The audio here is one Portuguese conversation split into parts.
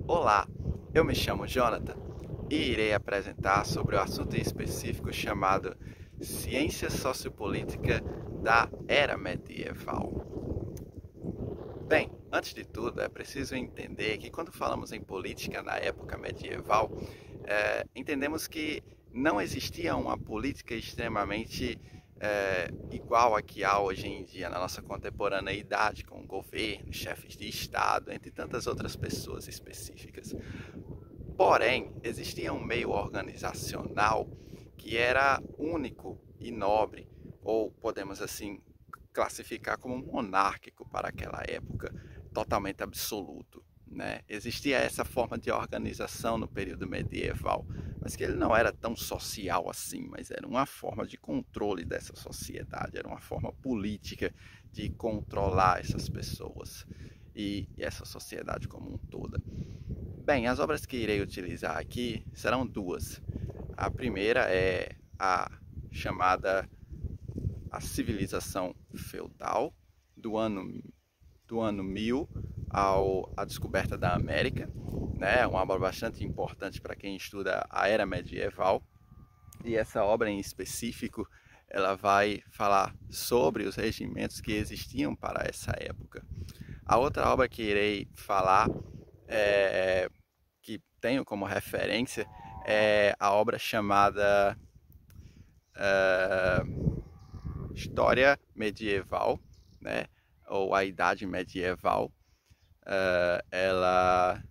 Olá, eu me chamo Jonathan e irei apresentar sobre o assunto em específico chamado Ciência Sociopolítica da Era Medieval. Bem, antes de tudo é preciso entender que quando falamos em política na época medieval, entendemos que não existia uma política extremamente igual a que há hoje em dia na nossa contemporaneidade, com governos, chefes de Estado, entre tantas outras pessoas específicas. Porém, existia um meio organizacional que era único e nobre, ou podemos assim classificar como monárquico para aquela época, totalmente absoluto. Né? Existia essa forma de organização no período medieval, mas que ele não era tão social assim, mas era uma forma de controle dessa sociedade, era uma forma política de controlar essas pessoas e essa sociedade como um todo. Bem, as obras que irei utilizar aqui serão duas. A primeira é a chamada A Civilização Feudal, do ano 1000 à descoberta da América, né? Uma obra bastante importante para quem estuda a era medieval. E essa obra em específico, ela vai falar sobre os regimentos que existiam para essa época. A outra obra que irei falar, que tenho como referência, é a obra chamada História Medieval, né? Ou a Idade Medieval. Ela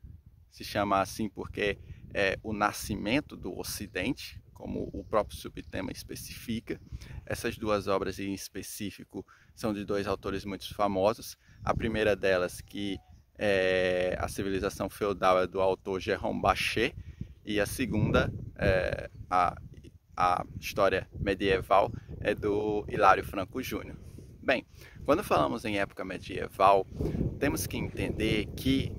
se chama assim porque é o nascimento do Ocidente, como o próprio subtema especifica. Essas duas obras em específico são de dois autores muito famosos. A primeira delas, que é A Civilização Feudal, é do autor Jérôme Bachet, e a segunda, a História Medieval, é do Hilário Franco Júnior. Bem, quando falamos em época medieval, temos que entender que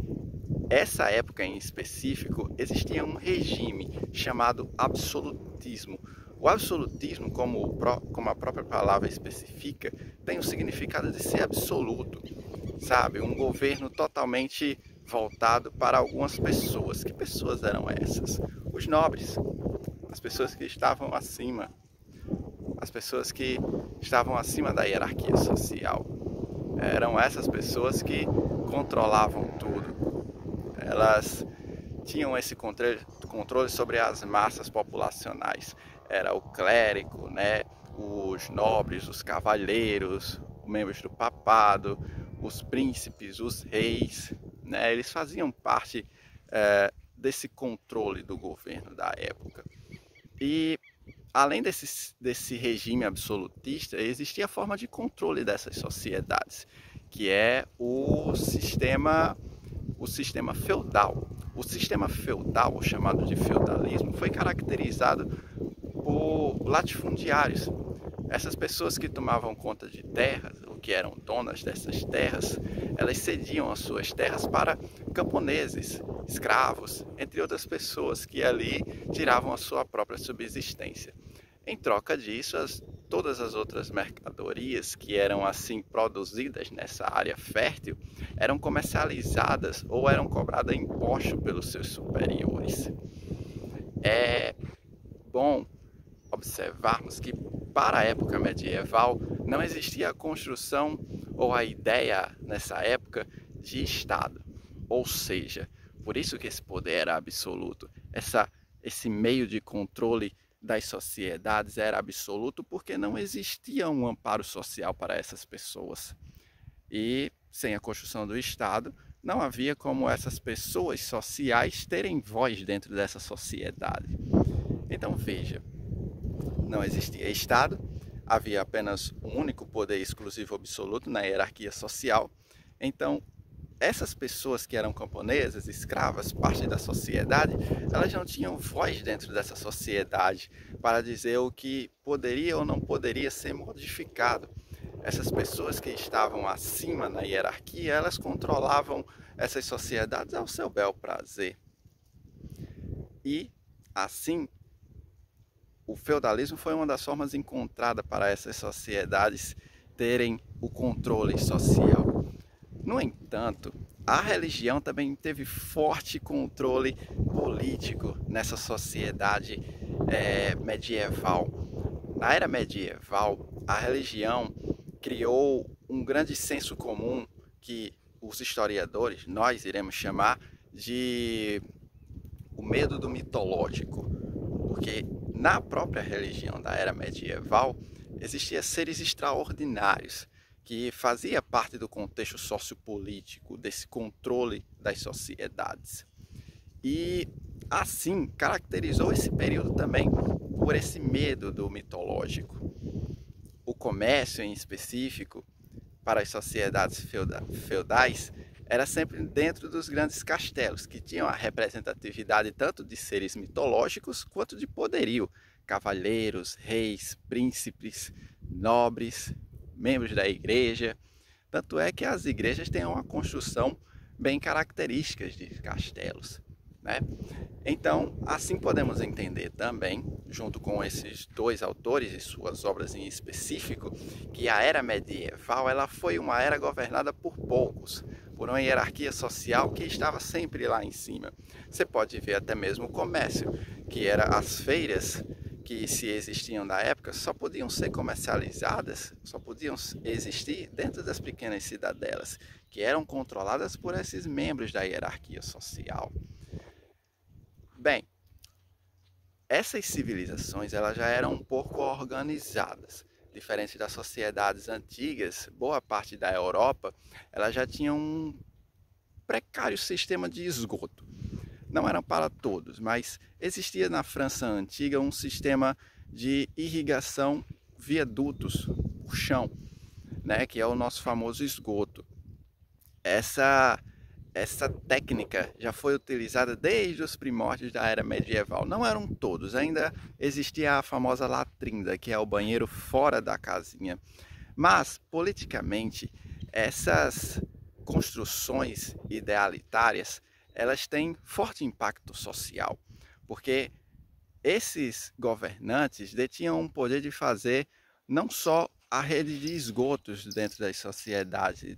essa época em específico existia um regime chamado absolutismo. O absolutismo, como a própria palavra especifica, tem o significado de ser absoluto, sabe? Um governo totalmente voltado para algumas pessoas. Que pessoas eram essas? Os nobres, as pessoas que estavam acima, as pessoas que estavam acima da hierarquia social. Eram essas pessoas que controlavam tudo. Elas tinham esse controle sobre as massas populacionais. Era o clérigo, né? Os nobres, os cavaleiros, os membros do papado, os príncipes, os reis, né? Eles faziam parte desse controle do governo da época. E além desse regime absolutista, existia a forma de controle dessas sociedades, que é o sistema feudal. O sistema feudal, chamado de feudalismo, foi caracterizado por latifundiários. Essas pessoas que tomavam conta de terras, ou que eram donas dessas terras, elas cediam as suas terras para camponeses, escravos, entre outras pessoas que ali tiravam a sua própria subsistência. Em troca disso, todas as outras mercadorias que eram assim produzidas nessa área fértil eram comercializadas ou eram cobradas imposto pelos seus superiores. É bom observarmos que para a época medieval não existia a construção ou a ideia nessa época de Estado, ou seja, por isso que esse poder era absoluto, esse meio de controle das sociedades era absoluto porque não existia um amparo social para essas pessoas. E sem a construção do Estado, não havia como essas pessoas sociais terem voz dentro dessa sociedade. Então veja, não existia Estado, havia apenas um único poder exclusivo absoluto na hierarquia social. Então, essas pessoas que eram camponesas, escravas, parte da sociedade, elas não tinham voz dentro dessa sociedade para dizer o que poderia ou não poderia ser modificado. Essas pessoas que estavam acima na hierarquia, elas controlavam essas sociedades ao seu bel prazer. E, assim, o feudalismo foi uma das formas encontradas para essas sociedades terem o controle social. No entanto, a religião também teve forte controle político nessa sociedade medieval. Na era medieval, a religião criou um grande senso comum que os historiadores, nós iremos chamar de o medo do mitológico, porque na própria religião da era medieval existiam seres extraordinários que fazia parte do contexto sociopolítico, desse controle das sociedades. E assim caracterizou esse período também por esse medo do mitológico. O comércio em específico para as sociedades feudais era sempre dentro dos grandes castelos, que tinham a representatividade tanto de seres mitológicos quanto de poderio, cavaleiros, reis, príncipes, nobres, membros da igreja. Tanto é que as igrejas têm uma construção bem característica de castelos, né? Então, assim podemos entender também, junto com esses dois autores e suas obras em específico, que a era medieval ela foi uma era governada por poucos, por uma hierarquia social que estava sempre lá em cima. Você pode ver até mesmo o comércio, que era as feiras que se existiam na época, só podiam ser comercializadas, só podiam existir dentro das pequenas cidadelas, que eram controladas por esses membros da hierarquia social. Bem, essas civilizações elas já eram um pouco organizadas. Diferente das sociedades antigas, boa parte da Europa ela já tinha um precário sistema de esgoto. Não eram para todos, mas existia na França antiga um sistema de irrigação via dutos por chão, né, que é o nosso famoso esgoto. Essa técnica já foi utilizada desde os primórdios da era medieval. Não eram todos, ainda existia a famosa latrina, que é o banheiro fora da casinha. Mas, politicamente, essas construções idealitárias, elas têm forte impacto social, porque esses governantes detinham o poder de fazer não só a rede de esgotos dentro das sociedades,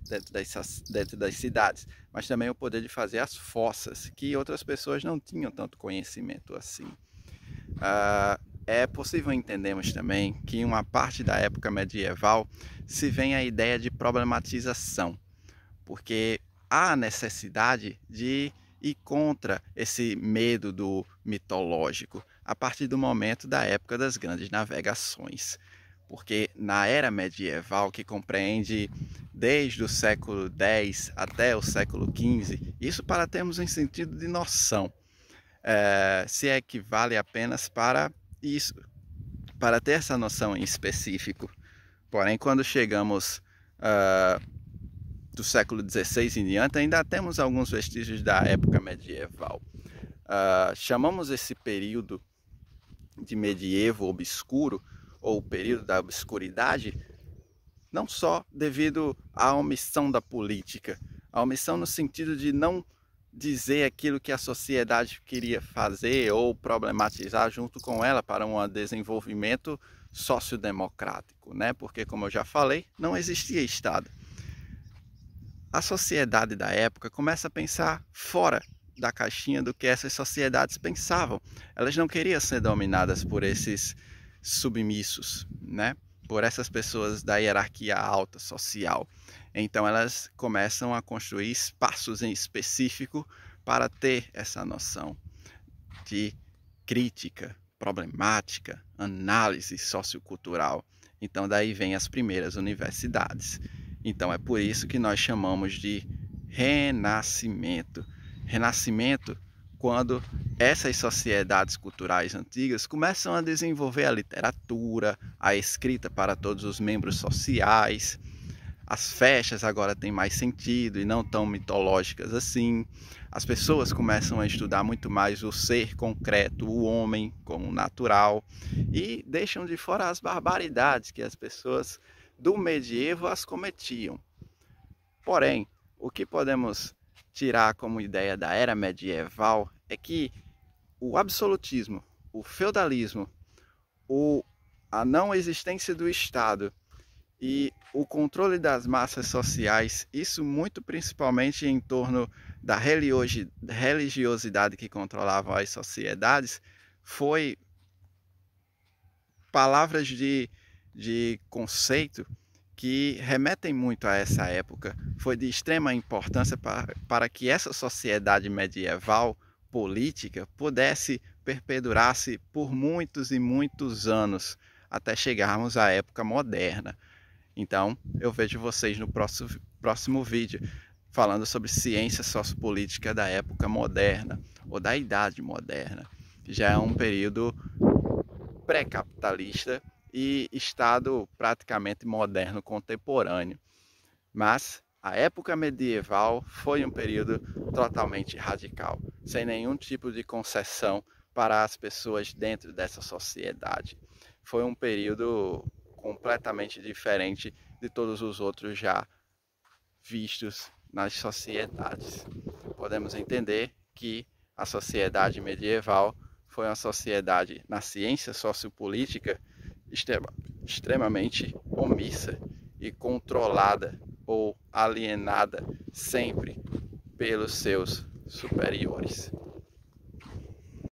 dentro das cidades, mas também o poder de fazer as fossas, que outras pessoas não tinham tanto conhecimento assim. É possível entendermos também que em uma parte da época medieval se vem a ideia de problematização, porque há a necessidade de ir contra esse medo do mitológico a partir do momento da época das grandes navegações. Porque na era medieval, que compreende desde o século X até o século XV, isso para termos um sentido de noção, se equivale apenas para isso, para ter essa noção em específico. Porém, quando chegamos do século XVI em diante, ainda temos alguns vestígios da época medieval. Chamamos esse período de medievo obscuro, ou o período da obscuridade, não só devido à omissão da política, a omissão no sentido de não dizer aquilo que a sociedade queria fazer ou problematizar junto com ela para um desenvolvimento sociodemocrático, né? Porque, como eu já falei, não existia Estado. A sociedade da época começa a pensar fora da caixinha do que essas sociedades pensavam. Elas não queriam ser dominadas por esses submissos, né? Por essas pessoas da hierarquia alta social. Então elas começam a construir espaços em específico para ter essa noção de crítica, problemática, análise sociocultural. Então daí vem as primeiras universidades. Então é por isso que nós chamamos de Renascimento. Renascimento quando essas sociedades culturais antigas começam a desenvolver a literatura, a escrita para todos os membros sociais. As festas agora têm mais sentido e não tão mitológicas assim. As pessoas começam a estudar muito mais o ser concreto, o homem como natural, e deixam de fora as barbaridades que as pessoas do medievo as cometiam. Porém, o que podemos tirar como ideia da era medieval é que o absolutismo, o feudalismo, a não existência do Estado e o controle das massas sociais, isso muito principalmente em torno da religiosidade que controlava as sociedades, foi palavras de conceito que remetem muito a essa época. Foi de extrema importância para que essa sociedade medieval política pudesse perpetuar-se por muitos e muitos anos, até chegarmos à época moderna. Então, eu vejo vocês no próximo vídeo, falando sobre ciência sociopolítica da época moderna, ou da Idade Moderna, que já é um período pré-capitalista e Estado praticamente moderno contemporâneo. Mas a época medieval foi um período totalmente radical, sem nenhum tipo de concessão para as pessoas dentro dessa sociedade. Foi um período completamente diferente de todos os outros já vistos nas sociedades. Podemos entender que a sociedade medieval foi uma sociedade na ciência sociopolítica extremamente omissa e controlada ou alienada sempre pelos seus superiores.